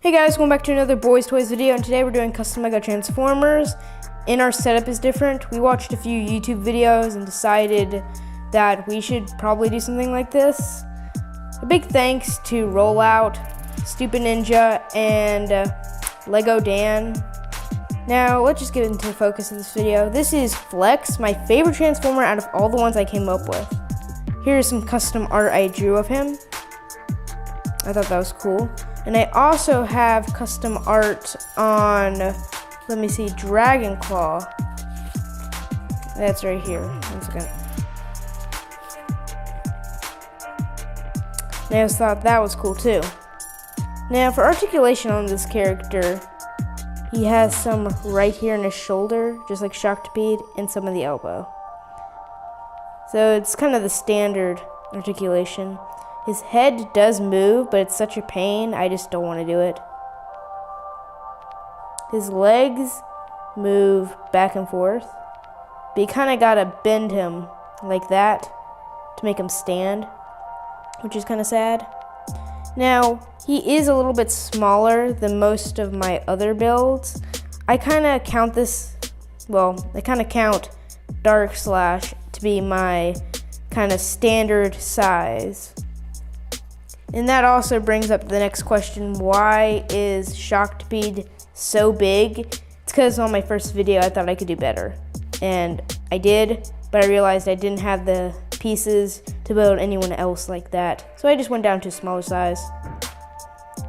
Hey guys, welcome back to another Boys Toys video, and today we're doing custom Lego Transformers, and our setup is different. We watched a few YouTube videos and decided that we should probably do something like this. A big thanks to Rollout, Stupid Ninja, and Lego Dan. Now, let's just get into the focus of this video. This is Flex, my favorite Transformer out of all the ones I came up with. Here's some custom art I drew of him. I thought that was cool. And I also have custom art on, let me see, Dragon Claw. That's right here. One second. And I just thought that was cool too. Now for articulation on this character, he has some right here in his shoulder, just like Shocktopede, and some of the elbow. So it's kind of the standard articulation. His head does move, but it's such a pain, I just don't want to do it. His legs move back and forth, but you kind of gotta bend him like that to make him stand, which is kind of sad. Now, he is a little bit smaller than most of my other builds. I kind of count this, I kind of count Dark Slash to be my kind of standard size. And that also brings up the next question, why is Shocktopede so big? It's because on my first video I thought I could do better. And I did, but I realized I didn't have the pieces to build anyone else like that. So I just went down to a smaller size.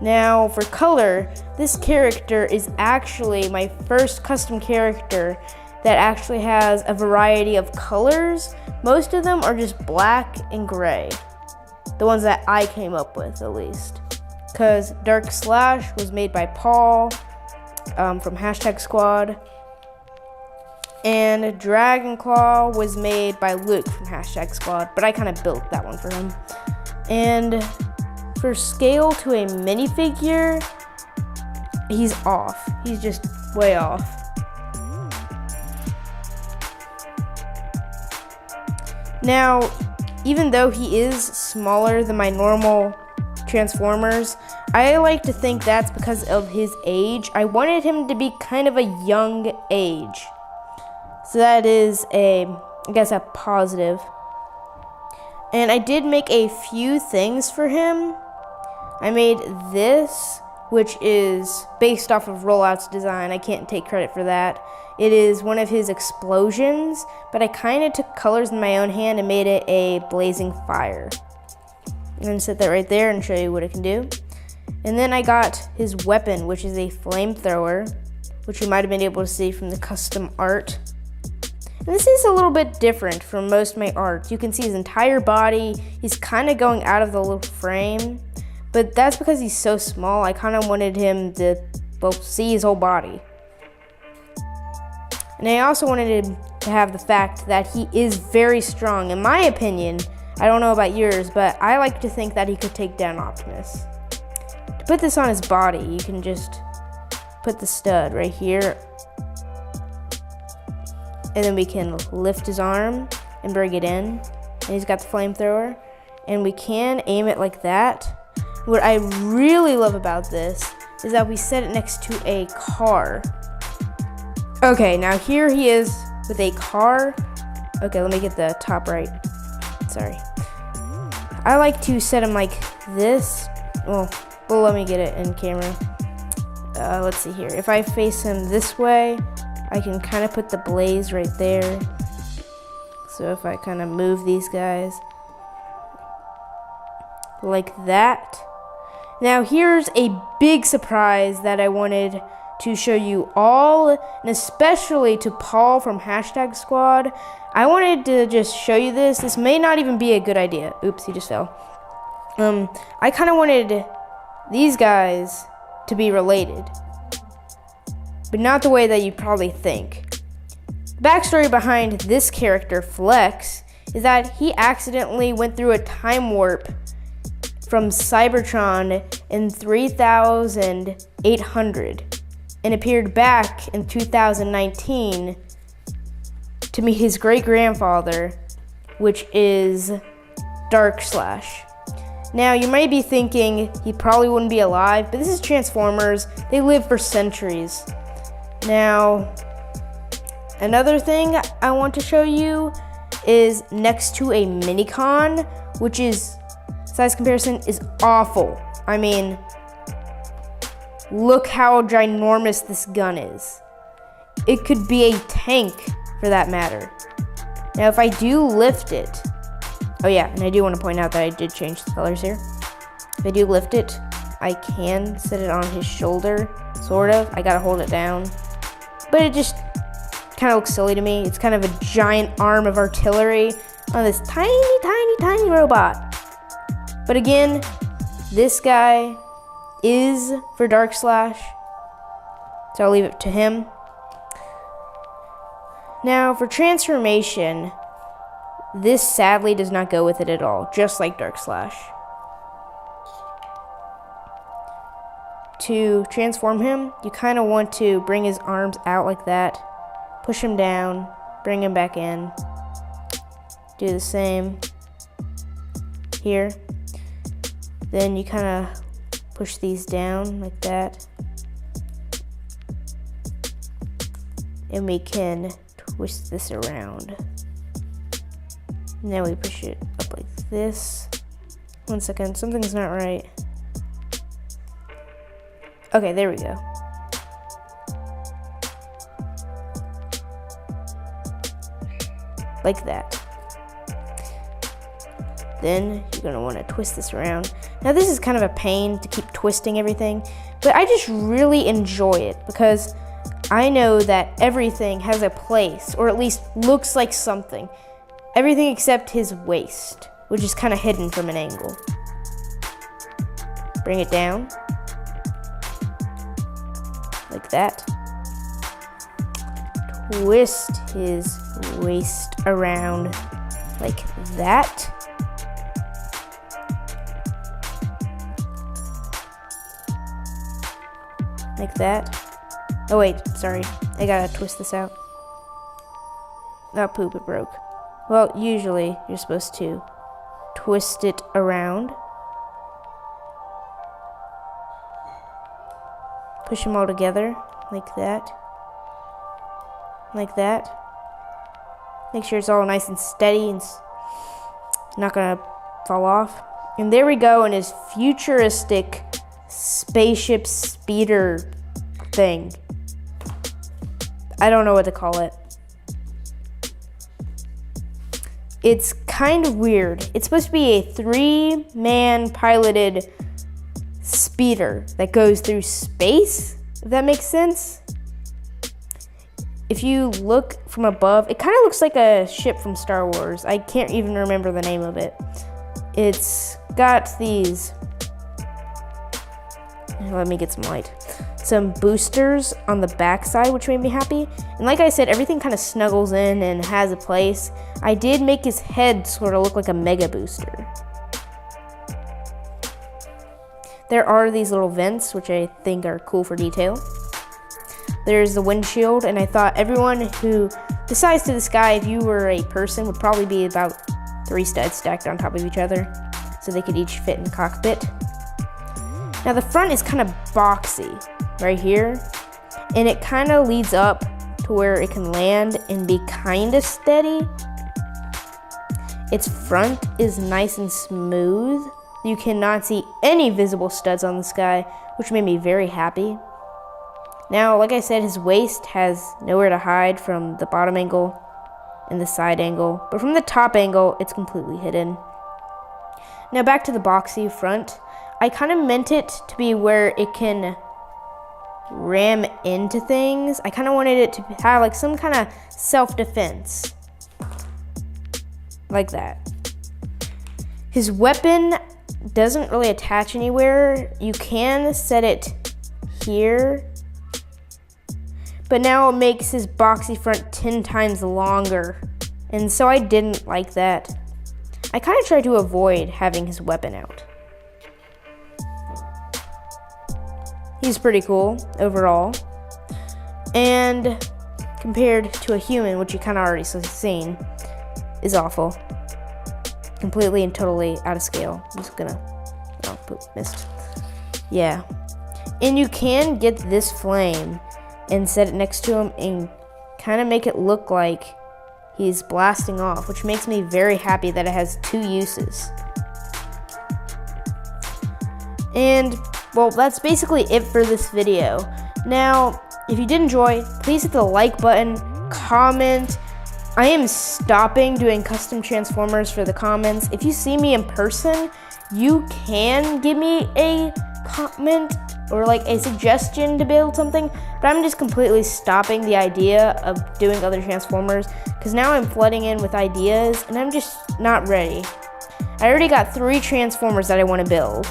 Now for color, this character is actually my first custom character that actually has a variety of colors. Most of them are just black and gray. The ones that I came up with, at least. Because Dark Slash was made by Paul from #Squad. And Dragon Claw was made by Luke from #Squad. But I kind of built that one for him. And for scale to a minifigure, he's off. He's just way off. Now, even though he is smaller than my normal Transformers, I like to think that's because of his age. I wanted him to be kind of a young age. So that is I guess a positive. And I did make a few things for him. I made this, which is based off of Rollout's design. I can't take credit for that. It is one of his explosions, but I kind of took colors in my own hand and made it a blazing fire. I'm going to set that right there and show you what it can do. And then I got his weapon, which is a flamethrower, which you might have been able to see from the custom art. And this is a little bit different from most of my art. You can see his entire body. He's kind of going out of the little frame, but that's because he's so small. I kind of wanted him to, see his whole body. And I also wanted him to have the fact that he is very strong. In my opinion, I don't know about yours, but I like to think that he could take down Optimus. To put this on his body, you can just put the stud right here. And then we can lift his arm and bring it in. And he's got the flamethrower. And we can aim it like that. What I really love about this is that we set it next to a car. Okay, now here he is with a car. Okay, let me get the top right. Sorry. I like to set him like this. Well, let me get it in camera. Let's see here. If I face him this way, I can kind of put the blaze right there. So if I kind of move these guys like that. Now here's a big surprise that I wanted to show you all, and especially to Paul from #Squad. I wanted to just show you this. This may not even be a good idea. Oops, he just fell. I kind of wanted these guys to be related, but not the way that you probably think. The backstory behind this character, Flex, is that he accidentally went through a time warp from Cybertron in 3800 and appeared back in 2019 to meet his great-grandfather, which is Dark Slash. Now, you might be thinking he probably wouldn't be alive, but this is Transformers. They live for centuries. Now, another thing I want to show you is next to a Minicon, which is, size comparison is awful. I mean, look how ginormous this gun is. It could be a tank for that matter. Now, if I do lift it, oh yeah, and I do want to point out that I did change the colors here. If I do lift it, I can set it on his shoulder, sort of. I gotta hold it down. But it just kind of looks silly to me. It's kind of a giant arm of artillery on this tiny, tiny, tiny robot. But again, this guy is for Dark Slash, so I'll leave it to him. Now, for transformation, this sadly does not go with it at all, just like Dark Slash. To transform him, you kind of want to bring his arms out like that, push him down, bring him back in. Do the same here. Then you kind of push these down like that. And we can twist this around. Now we push it up like this. 1 second, something's not right. Okay, there we go. Like that. Then you're gonna wanna twist this around. Now this is kind of a pain to keep twisting everything, but I just really enjoy it because I know that everything has a place, or at least looks like something. Everything except his waist, which is kind of hidden from an angle. Bring it down. Like that. Twist his waist around like that. Like that. Oh wait, sorry. I gotta twist this out. Oh poop, it broke. Well, usually you're supposed to twist it around. Push them all together, like that. Like that. Make sure it's all nice and steady and not gonna fall off. And there we go in his futuristic spaceship speeder thing. I don't know what to call it. It's kind of weird. It's supposed to be a 3-man piloted speeder that goes through space, if that makes sense. If you look from above, it kind of looks like a ship from Star Wars. I can't even remember the name of it. It's got these, let me get some light, some boosters on the back side, which made me happy. And like I said, everything kind of snuggles in and has a place. I did make his head sort of look like a mega booster. There are these little vents, which I think are cool for detail. There's the windshield, and I thought everyone who decides to this guy, if you were a person, would probably be about 3 studs stacked on top of each other, so they could each fit in the cockpit. Now the front is kind of boxy, right here, and it kind of leads up to where it can land and be kind of steady. Its front is nice and smooth. You cannot see any visible studs on this guy, which made me very happy. Now, like I said, his waist has nowhere to hide from the bottom angle and the side angle, but from the top angle, it's completely hidden. Now back to the boxy front. I kind of meant it to be where it can ram into things. I kind of wanted it to have like some kind of self-defense. Like that. His weapon doesn't really attach anywhere. You can set it here, but now it makes his boxy front 10 times longer, and so I didn't like that. I kind of tried to avoid having his weapon out. He's pretty cool overall, and compared to a human, which you kind of already seen, is awful. Completely and totally out of scale. I'm just gonna Missed. Yeah. And you can get this flame and set it next to him and kind of make it look like he's blasting off, which makes me very happy that it has 2 uses. And, well, that's basically it for this video. Now, if you did enjoy, please hit the like button, comment. I am stopping doing custom transformers for the comments. If you see me in person, you can give me a comment or like a suggestion to build something, but I'm just completely stopping the idea of doing other transformers because now I'm flooding in with ideas and I'm just not ready. I already got 3 transformers that I want to build,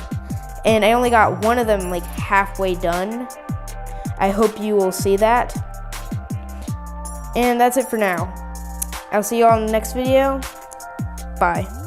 and I only got one of them like halfway done. I hope you will see that. And that's it for now. I'll see you all in the next video. Bye.